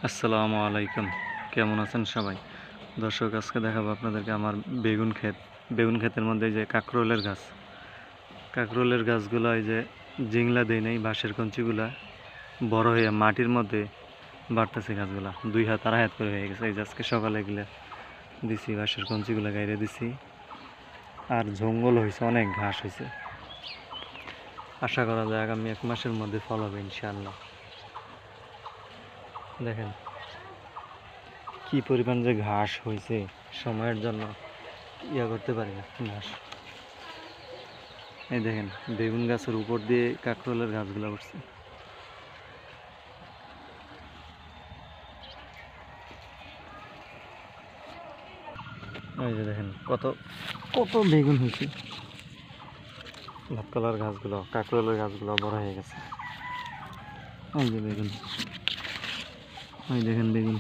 আসসালামু আলাইকুম। কেমন আছেন সবাই? দর্শক, আজকে দেখাবো আপনাদেরকে আমার বেগুন ক্ষেতের মধ্যে যে কাকরোলের গাছগুলো, এই যে জিংলা দেই নাই, বাঁশের কঞ্চিগুলা বড় হয়ে মাটির মধ্যে বাড়তেছে। গাছগুলা 2 হাত 2.5 হাত করে হয়ে গেছে। এই যে আজকে সকালে এগুলো দিছি, বাঁশের কঞ্চিগুলা গাইরে দিছি। আর জঙ্গল হয়েছে, অনেক ঘাস হয়েছে। আশা করা যায় আগামী 1 মাসের মধ্যে ফল হবে ইনশাআল্লাহ। দেখেন কি পরিমাণ যে ঘাস হয়েছে, সময়ের জন্য করতে পারি না ঘাস। এই দেখেন বেগুন গাছের উপর দিয়ে কাঁকরোলের গাছগুলো উঠছে। এই যে দেখেন কত কত বেগুন হয়েছে। ভাতকলার গাছগুলো, কাঁকরোলের গাছগুলো বড় হয়ে গেছে। এই যে বেগুন, ওই দেখেন বেগুন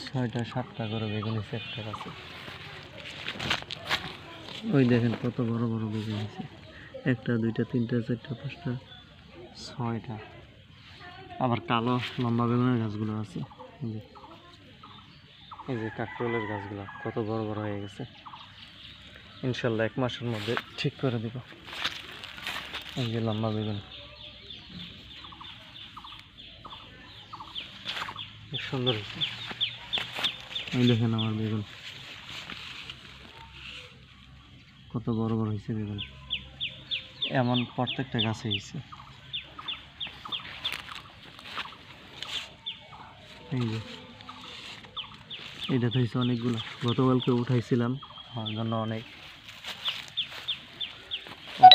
6টা 7টা করে বেগুন হয়েছে একটা গাছে। ওই দেখেন কত বড় বড় বেগুন হয়েছে। 1টা 2টা 3টা 4টা 5টা 6টা। আবার কালো লম্বা বেগুনের গাছগুলো আছে। এই যে কাঁকরোলের গাছগুলো কত বড় বড় হয়ে গেছে। ইনশাল্লাহ 1 মাসের মধ্যে ঠিক করে দিব। এই যে লম্বা বেগুন, সুন্দর হয়েছে। এই দেখেন আমার বেগুন কত বড় বড় হয়েছে বেগুন, এমন প্রত্যেকটা গাছে হয়েছে। এই যে এইটা তো হয়েছে অনেকগুলো, গতকালকে উঠাইছিলাম, আমার জন্য অনেক,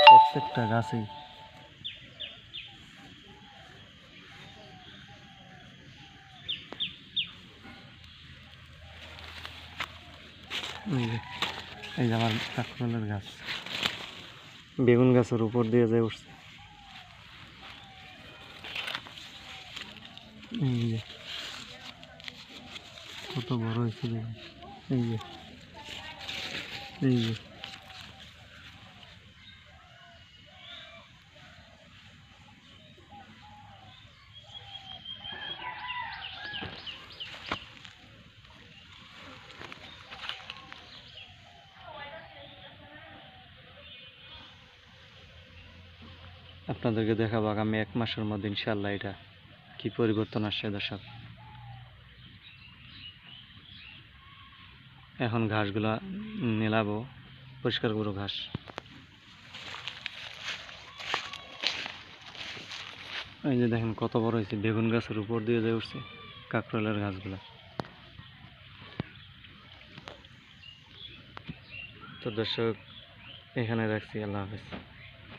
প্রত্যেকটা গাছেই। এই যে আমার কাঁকরোলের গাছ বেগুন গাছের উপর দিয়ে যে উঠছে। এই যে কত বড় হয়েছে বেগুন। এই যে এই যে আপনাদেরকে দেখাবো আগামী 1 মাসের মধ্যে ইনশাল্লাহ এটা কি পরিবর্তন আসছে। দর্শক, এখন ঘাসগুলা মেলাবো, পরিষ্কার করবো ঘাস। এই যে দেখেন কত বড় হয়েছে, বেগুন গাছের উপর দিয়ে যে উঠছে কাঁকরোলের গাছগুলা। তো দর্শক, এখানে রাখছি। আল্লাহ হাফেজ।